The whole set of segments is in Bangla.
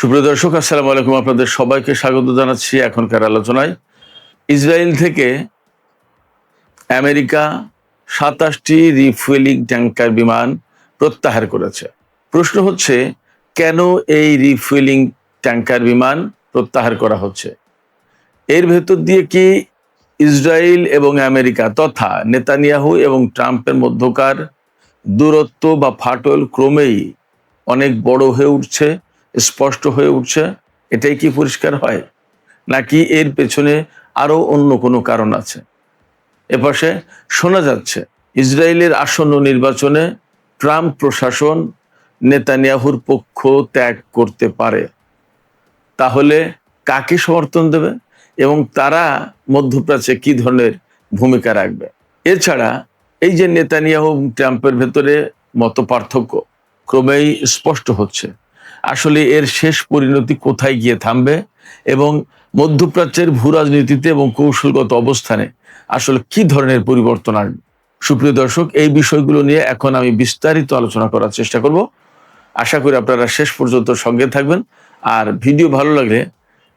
সুপ্রিয় দর্শক, আসসালামু আলাইকুম। আপনাদের সবাইকে স্বাগত জানাচ্ছি এখনকার আলোচনায়। ইসরায়েল থেকে আমেরিকা ২৭টি রিফুয়েলিং ট্যাঙ্কার বিমান প্রত্যাহার করেছে। প্রশ্ন হচ্ছে, কেন এই রিফুয়েলিং ট্যাঙ্কার বিমান প্রত্যাহার করা হচ্ছে? এর ভেতর দিয়ে কি ইসরায়েল এবং আমেরিকা তথা নেতানিয়াহু এবং ট্রাম্পের মধ্যকার দূরত্ব বা ফাটল ক্রমেই অনেক বড় হয়ে উঠছে, স্পষ্ট হয়ে উঠছে? এটাই কি পরিষ্কার হয়, নাকি এর পেছনে আরো অন্য কোনো কারণ আছে? এপাশে শোনা যাচ্ছে ইসরায়েলের আসন্ন নির্বাচনে ট্রাম্প প্রশাসন নেতানিয়াহুর পক্ষ ত্যাগ করতে পারে। তাহলে কাকে সমর্থন দেবে এবং তারা মধ্যপ্রাচ্যে কি ধরনের ভূমিকা রাখবে? এছাড়া এই যে নেতানিয়াহু ট্রাম্পের ভেতরে মত পার্থক্য ক্রমেই স্পষ্ট হচ্ছে, আসলে এর শেষ পরিণতি কোথায় গিয়ে থামবে এবং মধ্যপ্রাচ্যের ভূ রাজনীতিতে এবং কৌশলগত অবস্থানে আসলে কি ধরনের পরিবর্তন আসবে? সুপ্রিয় দর্শক, এই বিষয়গুলো নিয়ে এখন আমি বিস্তারিত আলোচনা করার চেষ্টা করব। আশা করি আপনারা শেষ পর্যন্ত সঙ্গে থাকবেন। আর ভিডিও ভালো লাগলে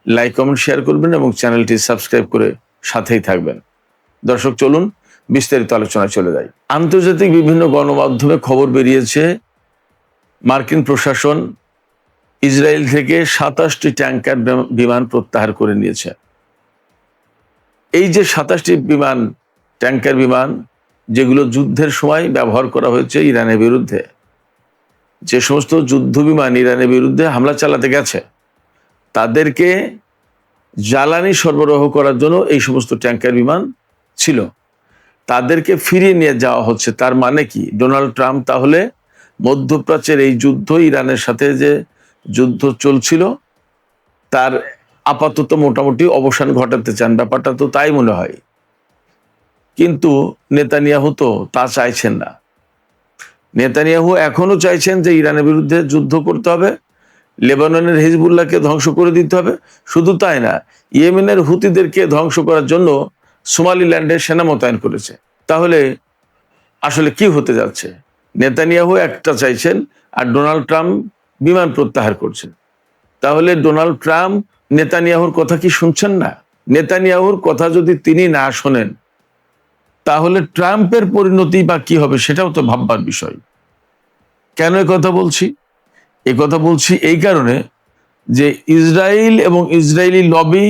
লাইক, কমেন্ট, শেয়ার করবেন এবং চ্যানেলটি সাবস্ক্রাইব করে সাথেই থাকবেন। দর্শক, চলুন বিস্তারিত আলোচনায় চলে যাই। আন্তর্জাতিক বিভিন্ন গণমাধ্যমে খবর বেরিয়েছে, মার্কিন প্রশাসন ইসরায়েল থেকে ২৭টি ট্যাঙ্কার বিমান প্রত্যাহার করে নিয়েছে। এই যে ২৭টি ট্যাঙ্কার বিমান, যেগুলো যুদ্ধের সময় ব্যবহার করা হয়েছে ইরানের বিরুদ্ধে, যে সমস্ত যুদ্ধ বিমান ইরানের বিরুদ্ধে হামলা চালাতে গেছে, তাদেরকে জ্বালানি সরবরাহ করার জন্য এই সমস্ত ট্যাঙ্কার বিমান ছিল, তাদেরকে ফিরিয়ে নিয়ে যাওয়া হচ্ছে। তার মানে কি, ডোনাল্ড ট্রাম্প তাহলে মধ্যপ্রাচ্যের এই যুদ্ধ, ইরানের সাথে যে যুদ্ধ চলছিল, তার আপাতত মোটামুটি অবসান ঘটাতে চান। ব্যাপারটা তো তাই মনে হয়, কিন্তু নেতানিয়াহু তো তা চাইছেন না। নেতানিয়াহু এখনো চাইছেন যে ইরানের বিরুদ্ধে যুদ্ধ করতে হবে, লেবাননের হিজবুল্লাহকে ধ্বংস করে দিতে হবে। শুধু তাই না, ইয়েমেনের হুতিদেরকে ধ্বংস করার জন্য সোমালিল্যান্ডে সেনা মোতায়েন করেছে। তাহলে আসলে কি হতে যাচ্ছে? নেতানিয়াহু একটা চাইছেন আর ডোনাল্ড ট্রাম্প বিমান প্রত্যাহার করছেন। তাহলে ডোনাল্ড ট্রাম্প নেতানিয়াহুর কথা কি শুনছেন না? নেতানিয়াহুর কথা যদি তিনি না শোনেন, তাহলে ট্রাম্পের পরিণতি বা কি হবে সেটাও তো ভাববার বিষয়। কেন কথা বলছি? কথা বলছি এই কারণে যে ইসরায়েল এবং ইসরায়েলি লবি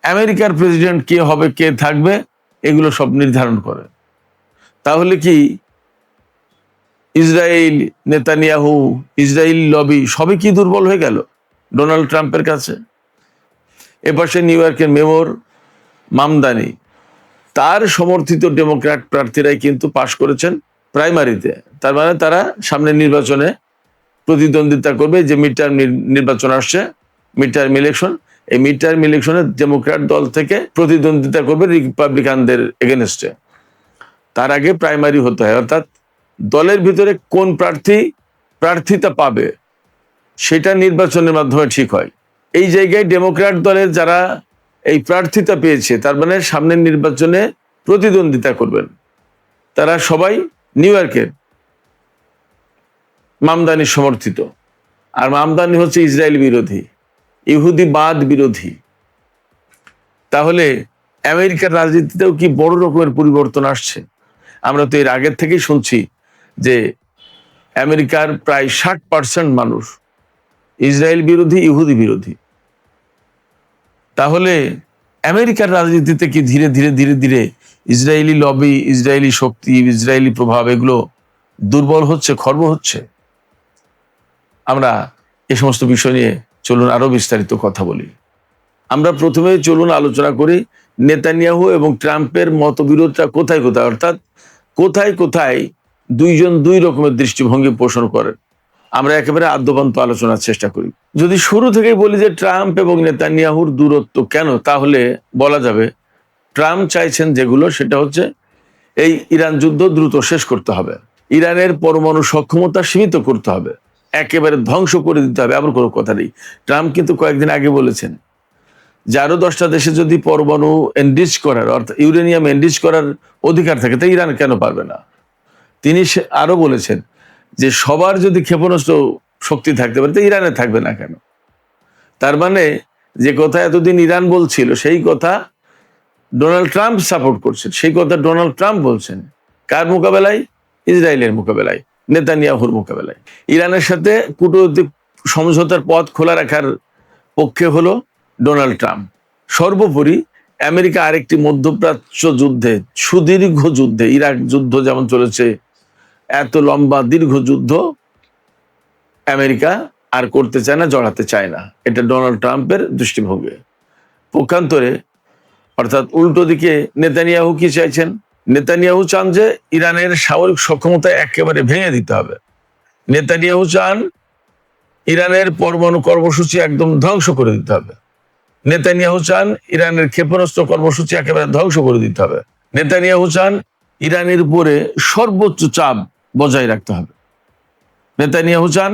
আমেরিকার প্রেসিডেন্ট কে হবে, কে থাকবে, এগুলো সব নির্ধারণ করে। তাহলে কি ইসরায়েল, নেতানিয়াহু, ইসরায়েল লবি সবই কি দুর্বল হয়ে গেল ডোনাল্ড ট্রাম্পের কাছে? এপাশে নিউ ইয়র্কের মেয়র মামদানি, তার সমর্থিত ডেমোক্র্যাট প্রার্থীরাই কিন্তু পাশ করেছেন প্রাইমারিতে। তার মানে তারা সামনের নির্বাচনে প্রতিদ্বন্দ্বিতা করবে। যে মিড টার্ম নির্বাচন আসছে, মিড টার্ম ইলেকশন, এই মিড টার্ম ইলেকশনে ডেমোক্র্যাট দল থেকে প্রতিদ্বন্দ্বিতা করবে রিপাবলিকানদের এগেনস্টে। তার আগে প্রাইমারি হতে হয়, অর্থাৎ দলের ভিতরে কোন প্রার্থিতা পাবে সেটা নির্বাচনের মাধ্যমে ঠিক হয়। এই জায়গায় ডেমোক্র্যাট দলের যারা এই প্রার্থিতা পেয়েছে, তার মানে সামনের নির্বাচনে প্রতিদ্বন্দ্বিতা করবেন, তারা সবাই নিউ ইয়র্কের মামদানি সমর্থিত। আর মামদানি হচ্ছে ইসরায়েল বিরোধী, ইহুদিবাদ বিরোধী। তাহলে আমেরিকার রাজনীতিতেও কি বড় রকমের পরিবর্তন আসছে? আমরা তো এর আগের থেকেই শুনছি যে আমেরিকার প্রায় 60% মানুষ ইসরায়েল বিরোধী, ইহুদি বিরোধী। তাহলে আমেরিকার রাজনীতিতে কি ধীরে ধীরে ধীরে ধীরে ইসরায়েলি লবি, ইসরায়েলি শক্তি, ইসরায়েলি প্রভাব এগুলো দুর্বল হচ্ছে, খর্ব হচ্ছে? আমরা এই সমস্ত বিষয় নিয়ে চলুন আরো বিস্তারিত কথা বলি। আমরা প্রথমে চলুন আলোচনা করি নেতানিয়াহু এবং ট্রাম্পের মতবিরোধটা কোথায় কোথায়, অর্থাৎ কোথায় কোথায় দুইজন দুই রকমের দৃষ্টিভঙ্গি পোষণ করেন। আমরা একেবারে আদ্যপান্ত আলোচনার চেষ্টা করি। যদি শুরু থেকেই বলি যে ট্রাম্প এবং নেতানিয়াহুর দূরত্ব কেন, তাহলে বলা যাবে ট্রাম্প চাইছেন যেগুলো, সেটা হচ্ছে এই ইরান যুদ্ধ দ্রুত শেষ করতে হবে, ইরানের পরমাণু সক্ষমতা সীমিত করতে হবে, একেবারে ধ্বংস করে দিতে হবে। আবার কোনো কথা নেই, ট্রাম্প কিন্তু কয়েকদিন আগে বলেছেন যে আরো 10টা দেশে যদি পরমাণু এনরিচ করার, অর্থাৎ ইউরেনিয়াম এনরিচ করার অধিকার থাকে, তো ইরান কেন পারবে না? তিনি আরো বলেছেন যে সবার যদি ক্ষেপণাস্ত্র শক্তি থাকতে পারে, তো ইরানে থাকবে না কেন? তার মানে যে কথা এতদিন ইরান বলছিল সেই কথা ডোনাল্ড ট্রাম্প সাপোর্ট করছেন, সেই কথা ডোনাল্ড ট্রাম্প বলছেন। কার মোকাবেলায়? ইসরায়েলের মোকাবেলায়, নেতানিয়াহুর মোকাবেলায়। ইরানের সাথে কূটনৈতিক সমঝোতার পথ খোলা রাখার পক্ষে হলো ডোনাল্ড ট্রাম্প। সর্বোপরি আমেরিকা আরেকটি মধ্যপ্রাচ্য যুদ্ধে, সুদীর্ঘ যুদ্ধে, ইরাক যুদ্ধ যেমন চলেছে, এত লম্বা দীর্ঘ যুদ্ধ আমেরিকা আর করতে চায় না, জড়াতে চায় না। এটা ডোনাল্ড ট্রাম্পের দৃষ্টিভঙ্গি। পক্ষান্তরে অর্থাৎ উল্টো দিকে নেতানিয়াহু কি চাইছেন? নেতানিয়াহু চান যে ইরানের সামরিক সক্ষমতা একেবারে ভেঙে দিতে হবে। নেতানিয়াহু চান ইরানের পরমাণু কর্মসূচি একদম ধ্বংস করে দিতে হবে। নেতানিয়াহু চান ইরানের ক্ষেপণাস্ত্র কর্মসূচি একেবারে ধ্বংস করে দিতে হবে। নেতানিয়াহু চান ইরানের উপরে সর্বোচ্চ চাপ বজায় রাখতে হবে। নেতানিয়াহু চান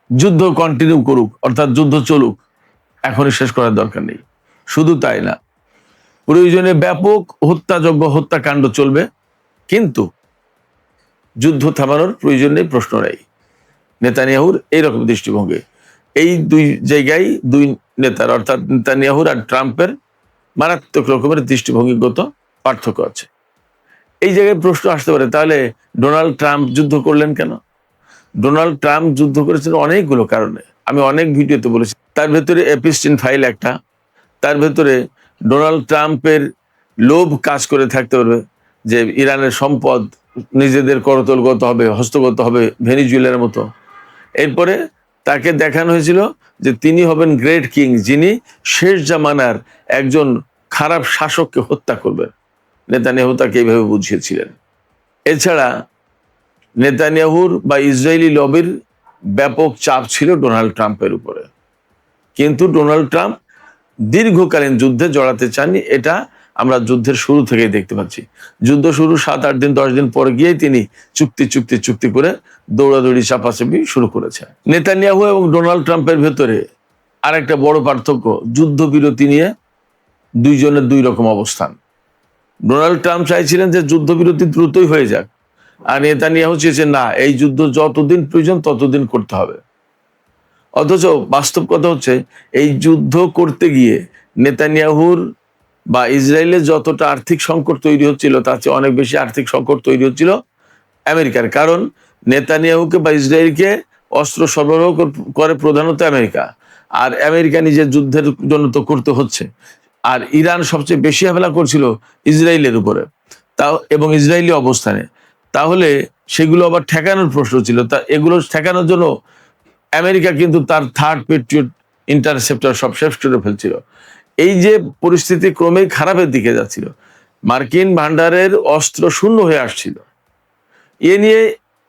যুদ্ধ কন্টিনিউ করুক, অর্থাৎ যুদ্ধ চলুক, এখনই শেষ করার দরকার নেই। শুধু তাই না, প্রয়োজনে ব্যাপক হত্যাযজ্ঞ, হত্যাকাণ্ড চলবে, কিন্তু যুদ্ধ থামানোর প্রয়োজন নেই, প্রশ্ন নেই। নেতানিয়াহুর এইরকম দৃষ্টিভঙ্গি। এই দুই জায়গায় দুই নেতার অর্থাৎ নেতানিয়াহুর আর ট্রাম্পের মারাত্মক রকমের দৃষ্টিভঙ্গিগত পার্থক্য আছে। এই জায়গায় প্রশ্ন আসতে পারে, তাহলে ডোনাল্ড ট্রাম্প যুদ্ধ করলেন কেন? ডোনাল্ড ট্রাম্প যুদ্ধ করেছেন অনেকগুলো কারণে, আমি অনেক ভিডিওতে বলেছি। তার ভেতরে এপিস্টিন ফাইল একটা, তার ভেতরে ডোনাল্ড ট্রাম্পের লোভ কাজ করে থাকতে পারবে যে ইরানের সম্পদ নিজেদের করতলগত হবে, হস্তগত হবে, ভেনিজুয়েলার মতো। এরপরে তাকে দেখানো হয়েছিল যে তিনি হবেন গ্রেট কিং, যিনি শেষ জামানার একজন খারাপ শাসককে হত্যা করবেন। নেতানিয়াহু তাকে এইভাবে বুঝিয়েছিলেন। এছাড়া নেতানিয়াহুর বা ইসরায়েলি লবির ব্যাপক চাপ ছিল ডোনাল্ড ট্রাম্পের উপরে, কিন্তু ডোনাল্ড ট্রাম্প দীর্ঘকালীন যুদ্ধে জড়াতে চাননি। এটা আমরা যুদ্ধের শুরু থেকেই দেখতে পাচ্ছি। যুদ্ধ শুরু 7-8 দিন 10 দিন পরে গিয়েই তিনি চুক্তি করে দৌড়াদৌড়ি চাপাচাপি শুরু করেছেন। নেতানিয়াহু এবং ডোনাল্ড ট্রাম্পের ভেতরে আরেকটা বড় পার্থক্য, যুদ্ধবিরতি নিয়ে দুইজনের দুই রকম অবস্থান। ডোনাল্ড ট্রাম্প চাইছিলেন যে যুদ্ধবিরতি দ্রুতই হয়ে যাক, আর নেতানিয়াহু চেয়েছেন না, এই যুদ্ধ যতদিন প্রয়োজন ততদিন করতে হবে। অথচ বাস্তব কথা হচ্ছে, এই যুদ্ধ করতে গিয়ে নেতানিয়াহুর বা ইসরায়েলের যতটা আর্থিক সংকট তৈরি হচ্ছিল, তার চেয়ে অনেক বেশি আর্থিক সংকট তৈরি হচ্ছিল আমেরিকার। কারণ নেতানিয়াহুকে বা ইসরায়েলকে অস্ত্র সরবরাহ করে প্রধানত আমেরিকা, আর আমেরিকা নিজের যুদ্ধের জন্য তো করতে হচ্ছে। আর ইরান সবচেয়ে বেশি হামলা করছিল ইসরায়েলের উপরে, তাও এবং ইসরায়েলি অবস্থানে। তাহলে সেগুলো আবার ঠেকানোর প্রশ্ন ছিল। তা এগুলো ঠেকানোর জন্য আমেরিকা কিন্তু তার থার্ড পেট্রিয়ট ইন্টারসেপ্টর সব শেষ করে ফেলছিল। এই যে পরিস্থিতি ক্রমেই খারাপের দিকে যাচ্ছিল, মার্কিন ভান্ডারের অস্ত্র শূন্য হয়ে আসছিল, এ নিয়ে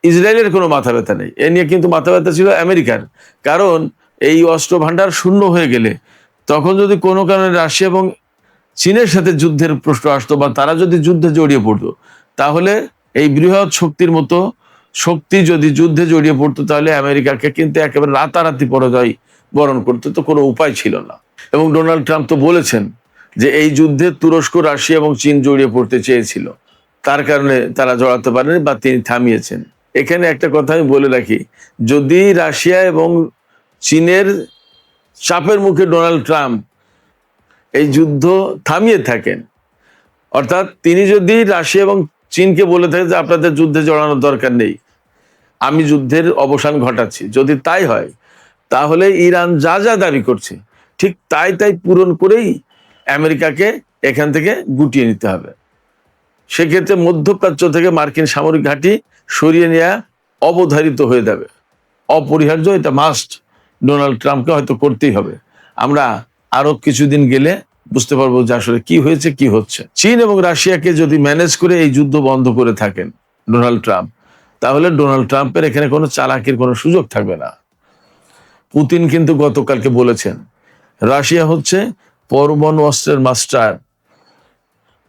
ইসরায়েলের কোনো মাথা ব্যথা নেই। এ নিয়ে কিন্তু মাথা ব্যথা ছিল আমেরিকার। কারণ এই অস্ত্র ভান্ডার শূন্য হয়ে গেলে তখন যদি কোনো কারণে রাশিয়া এবং চীনের সাথে যুদ্ধের প্রশ্ন আসতো, বা তারা যদি যুদ্ধে জড়িয়ে পড়তো, তাহলে এই বৃহৎ শক্তির মতো শক্তি যদি যুদ্ধে জড়িয়ে পড়তো, তাহলে আমেরিকাকে কিন্তু একেবারে রাতারাতি পরাজয় বরণ করতে তো কোনো উপায় ছিল না। এবং ডোনাল্ড ট্রাম্প তো বলেছেন যে এই যুদ্ধে তুরস্ক, রাশিয়া এবং চীন জড়িয়ে পড়তে চেয়েছিল, তার কারণে তারা জড়াতে পারেনি বা তিনি থামিয়েছেন। এখানে একটা কথা আমি বলে রাখি, যদি রাশিয়া এবং চীনের চাপের মুখে ডোনাল্ড ট্রাম্প এই যুদ্ধ থামিয়ে থাকেন, অর্থাৎ তিনি যদি রাশিয়া এবং চীনকে বলে থাকেন যে আপনাদের যুদ্ধে জড়ানোর দরকার নেই, আমি যুদ্ধের অবসান ঘটাচ্ছি, যদি তাই হয়, তাহলে ইরান যা যা দাবি করছে ঠিক তাই পূরণ করেই আমেরিকাকে এখান থেকে গুটিয়ে নিতে হবে। সেক্ষেত্রে মধ্যপ্রাচ্য থেকে মার্কিন সামরিক ঘাঁটি সরিয়ে নেওয়া অবধারিত হয়ে যাবে, অপরিহার্য। এটা মাস্ট, ডোনাল্ড ট্রাম্পকে হয়তো করতেই হবে। আমরা আরো কিছুদিন গেলে বুঝতে পারবো যে আসলে কি হয়েছে, কি হচ্ছে। চীন এবং রাশিয়াকে যদি ম্যানেজ করে এই যুদ্ধ বন্ধ করে থাকেন ডোনাল্ড ট্রাম্প, তাহলে ডোনাল্ড ট্রাম্পের এখানে কোনো চালাকির কোনো সুযোগ থাকবে না। পুতিন কিন্তু গতকালকে বলেছেন রাশিয়া হচ্ছে পরমাণু অস্ত্রের মাস্টার।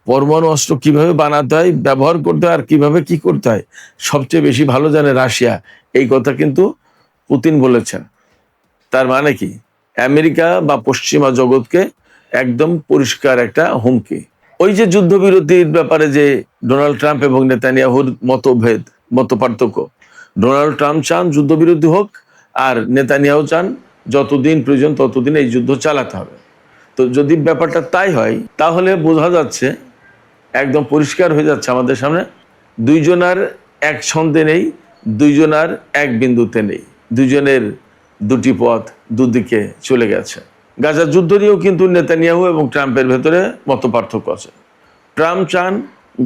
পরমাণু অস্ত্র কিভাবে বানাতে হয়, ব্যবহার করতে হয়, আর কিভাবে কি করতে হয় সবচেয়ে বেশি ভালো জানে রাশিয়া। এই কথা কিন্তু পুতিন বলেছেন। তার মানে কি, আমেরিকা বা পশ্চিমা জগৎকে একদম পরিষ্কার একটা হুমকি। ওই যে যুদ্ধবিরতির ব্যাপারে যে ডোনাল্ড ট্রাম্প এবং নেতানিয়াহুর মত পার্থক্য, ডোনাল্ড ট্রাম্প চান যুদ্ধবিরতি হোক, আর নেতানিয়াহু চান যতদিন প্রয়োজন ততদিন এই যুদ্ধ চালাতে হবে। তো যদি ব্যাপারটা তাই হয় তাহলে বোঝা যাচ্ছে, একদম পরিষ্কার হয়ে যাচ্ছে আমাদের সামনে, দুইজনার এক ছন্দে নেই, দুইজনার এক বিন্দুতে নেই, দুইজনের দুটি পথ দুদিকে চলে গেছে। গাজার যুদ্ধ নিয়েও কিন্তু নেতানিয়াহু এবং ট্রাম্পের ভেতরে মত পার্থক্য আছে। ট্রাম্প চান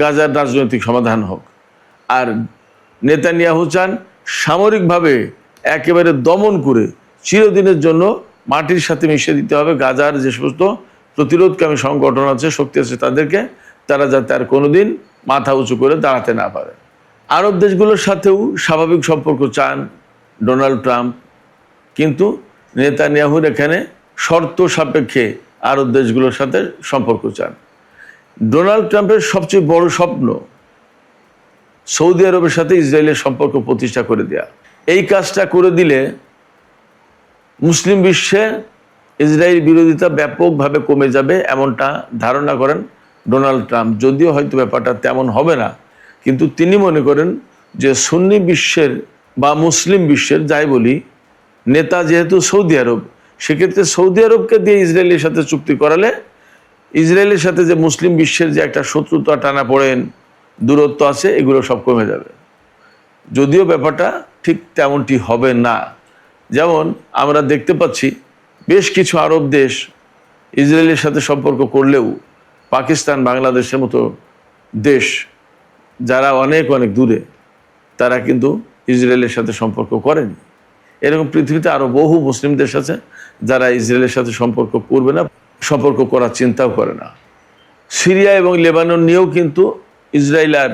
গাজার রাজনৈতিক সমাধান হোক, আর নেতানিয়াহু চান সামরিকভাবে একেবারে দমন করে চিরদিনের জন্য মাটির সাথে মিশিয়ে দিতে হবে গাজার যে সমস্ত প্রতিরোধকামী সংগঠন আছে, শক্তি আছে তাদেরকে, তারা যাতে আর কোনোদিন মাথা উঁচু করে দাঁড়াতে না পারে। আরব দেশগুলোর সাথেও স্বাভাবিক সম্পর্ক চান ডোনাল্ড ট্রাম্প, কিন্তু নেতানিয়াহুর এখানে শর্ত সাপেক্ষে আরব দেশগুলোর সাথে সম্পর্ক চান। ডোনাল্ড ট্রাম্পের সবচেয়ে বড় স্বপ্ন সৌদি আরবের সাথে ইসরায়েলের সম্পর্ক প্রতিষ্ঠা করে দেয়া। এই কাজটা করে দিলে মুসলিম বিশ্বে ইসরায়েল বিরোধিতা ব্যাপকভাবে কমে যাবে, এমনটা ধারণা করেন ডোনাল্ড ট্রাম্প। যদিও হয়তো ব্যাপারটা তেমন হবে না, কিন্তু তিনি মনে করেন যে সুন্নি বিশ্বের বা মুসলিম বিশ্বের, যাই বলি, নেতা যেহেতু সৌদি আরব, সেক্ষেত্রে সৌদি আরবকে দিয়ে ইসরায়েলের সাথে চুক্তি করালে ইসরায়েলের সাথে যে মুসলিম বিশ্বের যে একটা শত্রুতা, টানা পড়েন, দূরত্ব আছে, এগুলো সব কমে যাবে। যদিও ব্যাপারটা ঠিক তেমনটি হবে না। যেমন আমরা দেখতে পাচ্ছি বেশ কিছু আরব দেশ ইসরায়েলের সাথে সম্পর্ক করলেও পাকিস্তান, বাংলাদেশের মতো দেশ যারা অনেক অনেক দূরে, তারা কিন্তু ইসরায়েলের সাথে সম্পর্ক করেনি। এরকম পৃথিবীতে আরও বহু মুসলিম দেশ আছে যারা ইসরায়েলের সাথে সম্পর্ক করবে না, সম্পর্ক করার চিন্তাও করে না। সিরিয়া এবং লেবানন নিয়েও কিন্তু ইসরায়েল আর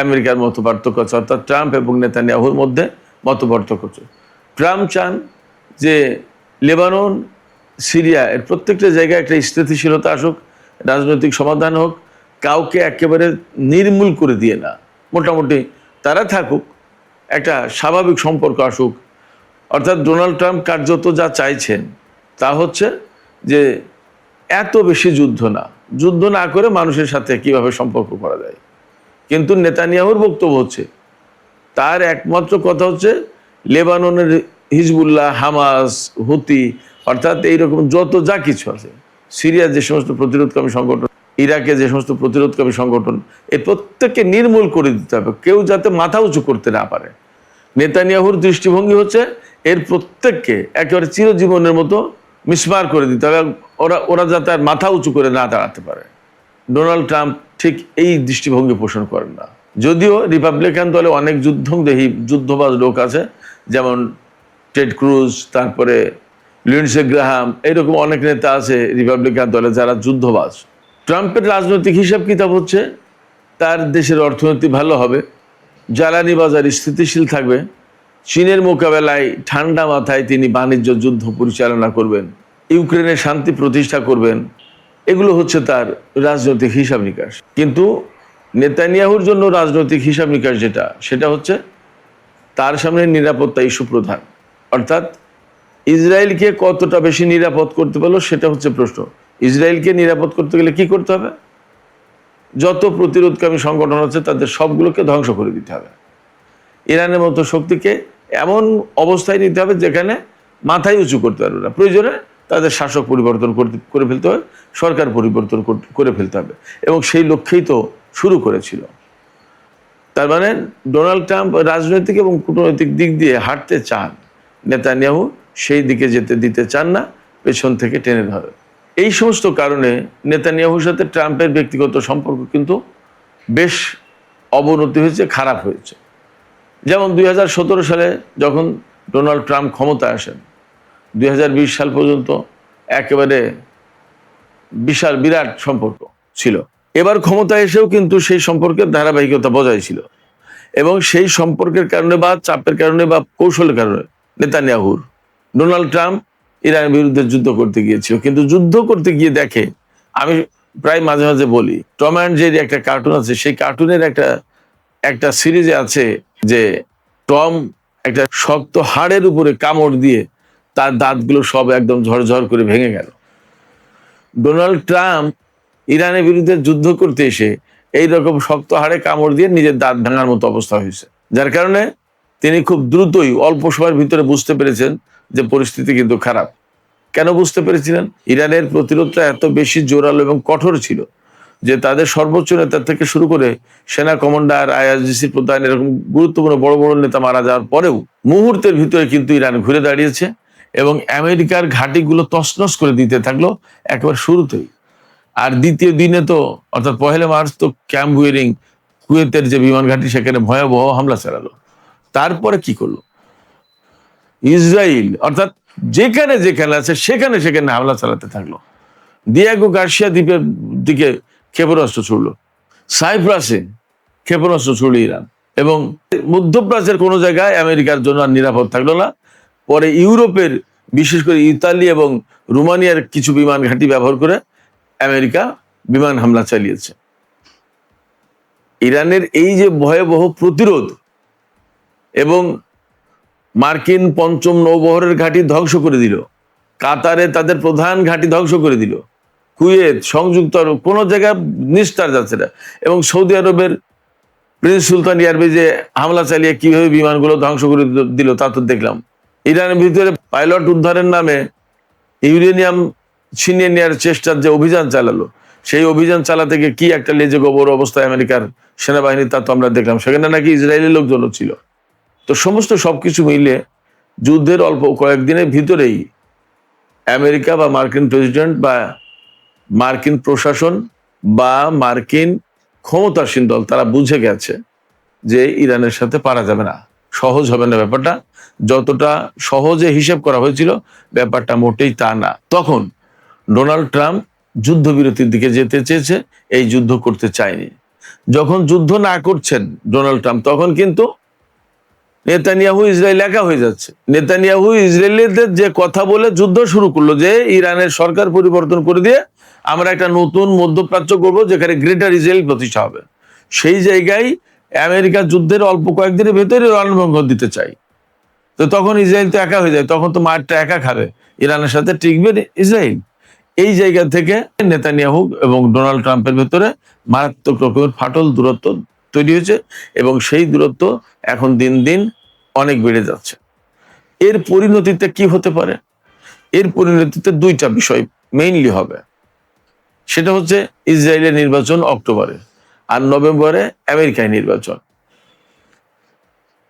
আমেরিকার মত পার্থক্য আছে, অর্থাৎ ট্রাম্প এবং নেতানিয়াহুর মধ্যে মত পার্থক্য আছে। ট্রাম্প চান যে লেবানন, সিরিয়া এর প্রত্যেকটা জায়গায় একটা স্থিতিশীলতা আসুক, রাজনৈতিক সমাধান হোক, কাউকে একেবারে নির্মূল করে দিয়ে না, মোটামুটি তারা থাকুক, একটা স্বাভাবিক সম্পর্ক আসুক। অর্থাৎ ডোনাল্ড ট্রাম্প কার্যত যা চাইছেন তা হচ্ছে যে এত বেশি যুদ্ধ না করে মানুষের সাথে কিভাবে সম্পর্ক করা যায়। কিন্তু নেতানিয়াহুর বক্তব্য হচ্ছে, তার একমাত্র কথা হচ্ছে লেবাননের হিজবুল্লাহ, হামাস, হুতি, অর্থাৎ এইরকম যত যা কিছু আছে, সিরিয়ার যে সমস্ত প্রতিরোধকামী সংগঠন, ইরাকে যে সমস্ত প্রতিরোধকামী সংগঠন, এই প্রত্যেককে নির্মূল করে দিতে হবে, কেউ যাতে মাথা উঁচু করতে না পারে। নেতানিয়াহুর দৃষ্টিভঙ্গি হচ্ছে এর প্রত্যেককে একেবারে চিরজীবনের মতো মিসমার করে দিতে হবে, ওরা যাতে আর মাথা উঁচু করে না দাঁড়াতে পারে। ডোনাল্ড ট্রাম্প ঠিক এই দৃষ্টিভঙ্গি পোষণ করেন না। যদিও রিপাবলিকান দলে অনেক যুদ্ধবাজ লোক আছে, যেমন টেড ক্রুজ, তারপরে লিন্ডসে গ্রাহাম, এইরকম অনেক নেতা আছে রিপাবলিকান দলে যারা যুদ্ধবাজ। ট্রাম্পের রাজনৈতিক হিসাব কিতাব হচ্ছে তার দেশের অর্থনীতি ভালো হবে, জ্বালানি বাজার স্থিতিশীল থাকবে, চীনের মোকাবেলায় ঠান্ডা মাথায় তিনি বাণিজ্য যুদ্ধ পরিচালনা করবেন, ইউক্রেনে শান্তি প্রতিষ্ঠা করবেন। এগুলো হচ্ছে তার রাজনৈতিক হিসাব নিকাশ। কিন্তু নেতানিয়াহুর জন্য রাজনৈতিক হিসাব নিকাশ যেটা, সেটা হচ্ছে তার সামনে নিরাপত্তা ইস্যু প্রধান। অর্থাৎ ইসরায়েলকে কতটা বেশি নিরাপদ করতে পারলো সেটা হচ্ছে প্রশ্ন। ইসরায়েলকে নিরাপদ করতে গেলে কি করতে হবে? যত প্রতিরোধকামী সংগঠন আছে তাদের সবগুলোকে ধ্বংস করে দিতে হবে। ইরানের মতো শক্তিকে এমন অবস্থায় নিতে হবে যেখানে মাথায় উঁচু করতে পারবে না। প্রয়োজনে তাদের শাসক পরিবর্তন করে ফেলতে হবে, সরকার পরিবর্তন করে ফেলতে হবে, এবং সেই লক্ষ্যেই তো শুরু করেছিল। তার মানে ডোনাল্ড ট্রাম্প রাজনৈতিক এবং কূটনৈতিক দিক দিয়ে হাঁটতে চান, নেতানিয়াহু সেই দিকে যেতে দিতে চান না, পেছন থেকে টেনে ধরে। এই সমস্ত কারণে নেতানিয়াহুর সাথে ট্রাম্পের ব্যক্তিগত সম্পর্ক কিন্তু বেশ অবনতি হয়েছে, খারাপ হয়েছে। যেমন 2017 সালে যখন ডোনাল্ড ট্রাম্প ক্ষমতায় আসেন, 2020 সাল পর্যন্ত একেবারে বিরাট সম্পর্ক ছিল। এবার ক্ষমতায় এসেও কিন্তু সেই সম্পর্কের ধারাবাহিকতা বজায় ছিল, এবং সেই সম্পর্কের কারণে বা চাপের কারণে বা কৌশলের কারণে নেতানিয়াহুর ডোনাল্ড ট্রাম্প ইরানের বিরুদ্ধে যুদ্ধ করতে গিয়েছিল। কিন্তু যুদ্ধ করতে গিয়ে দেখে, আমি প্রায় মাঝে মাঝে বলি, টম অ্যান্ড জেরি একটা কার্টুন আছে, সেই কার্টুনের একটা সিরিজে আছে যে টম একটা শক্ত হাড়ের উপরে কামড় দিয়ে তার দাঁতগুলো সব একদম ঝরঝর করে ভেঙে গেল। ডোনাল্ড ট্রাম্প ইরানের বিরুদ্ধে যুদ্ধ করতে এসে এইরকম শক্ত হাড়ে কামড় দিয়ে নিজের দাঁত ভাঙার মতো অবস্থা হয়েছে, যার কারণে তিনি খুব দ্রুতই অল্প সময়ের ভিতরে বুঝতে পেরেছেন যে পরিস্থিতি কিন্তু খারাপ। কেন বুঝতে পেরেছিলেন? ইরানের প্রতিরোধটা এত বেশি জোরালো এবং কঠোর ছিল যে তাদের সর্বোচ্চ নেতা থেকে শুরু করে সেনা কমান্ডার, আইআরজিসির প্রধান, এরকম গুরুত্বপূর্ণ বড় বড় নেতা মারা যাওয়ার পরেও মুহূর্তের ভিতরে কিন্তু ইরান ঘুরে দাঁড়িয়েছে এবং আমেরিকার ঘাঁটিগুলো তছনছ করে দিতে থাকলো একেবারে শুরুতেই। আর দ্বিতীয় দিনে তো, অর্থাৎ 1 মার্চ তো ক্যাম্প হুইরিং, কুয়েতের যে বিমান ঘাঁটি, সেখানে ভয়াবহ হামলা চালালো। তারপরে কি করলো? ইসরায়েল অর্থাৎ যেখানে যেখানে আছে সেখানে সেখানে হামলা চালাতে থাকলো। দিয়েগো গার্সিয়া দ্বীপের দিকে ক্ষেপণাস্ত্র ছুড়লো, সাইপ্রাসে ক্ষেপণাস্ত্র ছুড়ল ইরান, এবং মধ্যপ্রাচ্যের কোনো জায়গায় আমেরিকার জন্য আর নিরাপদ থাকলো না। পরে ইউরোপের, বিশেষ করে ইতালি এবং রোমানিয়ার কিছু বিমান ঘাঁটি ব্যবহার করে আমেরিকা বিমান হামলা চালিয়েছে। ইরানের এই যে ভয়াবহ প্রতিরোধ এবং মার্কিন 5ম নৌবহরের ঘাঁটি ধ্বংস করে দিল, কাতারে তাদের প্রধান ঘাঁটি ধ্বংস করে দিল, কুয়েত, সংযুক্ত আরব, কোনো জায়গায় নিস্তার যাচ্ছে না, এবং সৌদি আরবের প্রিন্স সুলতান এয়ারবেজে হামলা চালিয়ে কিভাবে বিমানগুলো ধ্বংস করে দিল তা তো দেখলাম। ইরানের ভিতরে পাইলট উদ্ধারের নামে ইউরেনিয়াম ছিনিয়ে নেওয়ার চেষ্টার যে অভিযান চালালো, সেই অভিযান চালাতে গিয়ে কি একটা লেজে গোবর অবস্থায় আমেরিকার সেনাবাহিনী, তা তো আমরা দেখলাম। সেখানে নাকি ইসরায়েলি লোকজনও ছিল। তো সমস্ত সবকিছু মিলে যুদ্ধের অল্প কয়েকদিনের ভিতরেই আমেরিকা বা মার্কিন প্রেসিডেন্ট বা মার্কিন প্রশাসন বা মার্কিন ক্ষমতাসীন দল, তারা বুঝে গেছে যে ইরানের সাথে পারা যাবে না, সহজ হবে না ব্যাপারটা। যতটা সহজে হিসেব করা হয়েছিল ব্যাপারটা মোটেই তা না। তখন ডোনাল্ড ট্রাম্প যুদ্ধবিরতির দিকে যেতে চেয়েছে, এই যুদ্ধ করতে চায়নি। যখন যুদ্ধ না করছেন ডোনাল্ড ট্রাম্প, তখন কিন্তু নেতানিয়াহু ইসরায়েল একা হয়ে যাচ্ছে। নেতানিয়াহু ইসরায়েলিদের যে কথা বলে যুদ্ধ শুরু করলো যে ইরানের সরকার পরিবর্তন করে দিয়ে আমরা একটা নতুন মধ্যপ্রাচ্য করবো যেখানে গ্রেটার ইসরায়েল প্রতিষ্ঠা হবে। সেই জায়গায় আমেরিকা যুদ্ধের অল্প কয়েকদিনের ভেতরে রণভঙ্গ দিতে চাই। তো তখন ইসরায়েল তো একা হয়ে যায়, তখন তো মারটা একা খাবে, ইরানের সাথে টিকবে ইসরায়েল। এই জায়গা থেকে নেতানিয়াহু এবং ডোনাল্ড ট্রাম্পের ভেতরে মারাত্মক রকমের ফাটল, দূরত্ব তৈরি হয়েছে, এবং সেই দূরত্ব এখন দিন দিন অনেক বেড়ে যাচ্ছে। এর পরিণতিতে কি হতে পারে? এর পরিণতিতে 2টা বিষয় মেইনলি হবে। সেটা হচ্ছে ইসরায়েলের নির্বাচন অক্টোবরে, আর নভেম্বরে আমেরিকায় নির্বাচন।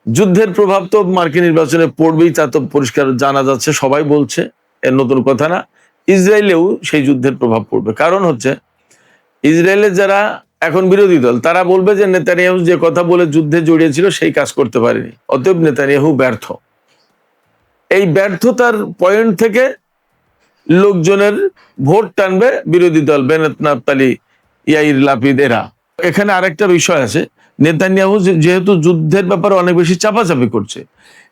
যুদ্ধের প্রভাব তো মার্কিন নির্বাচনে পড়বেই, তা তো পরিষ্কার জানা যাচ্ছে, সবাই বলছে, এর নতুন কথা না। ইসরায়েলেও সেই যুদ্ধের প্রভাব পড়বে। কারণ হচ্ছে ইসরায়েলের যারা এখন বিরোধী দল, তারা বলবে যে নেতানিয়াহু যে কথা বলে যুদ্ধে জড়িয়েছিল সেই কাজ করতে পারেনি, অতএব নেতানিয়াহু ব্যর্থ। এই ব্যর্থতার পয়েন্ট থেকে লোকজনের ভোট টানবে বিরোধী দল, বেনেত নাফতালি, ইয়াইর লাপিদ এরা। এখানে আরেকটা বিষয় আছে, নেতানিয়াহু যেহেতু যুদ্ধের ব্যাপারে অনেক বেশি চাপাচাপি করছে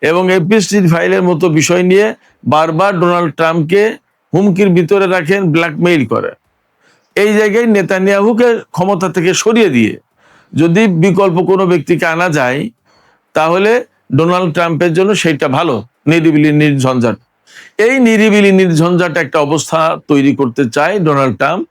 এবং এপিস্টিল ফাইলের মতো বিষয় নিয়ে বারবার ডোনাল্ড ট্রাম্পকে হুমকির ভিতরে রাখেন, ব্ল্যাকমেইল করে, এই জায়গায় নেতানিয়াহুকে ক্ষমতা থেকে সরিয়ে দিয়ে যদি বিকল্প কোনো ব্যক্তিকে আনা যায়, তাহলে ডোনাল্ড ট্রাম্পের জন্য সেইটা ভালো, নিরিবিলি নির্ঝঞ্ঝাট। এই নিরিবিলি নির্ঝঞ্ঝাট একটা অবস্থা তৈরি করতে চায় ডোনাল্ড ট্রাম্প,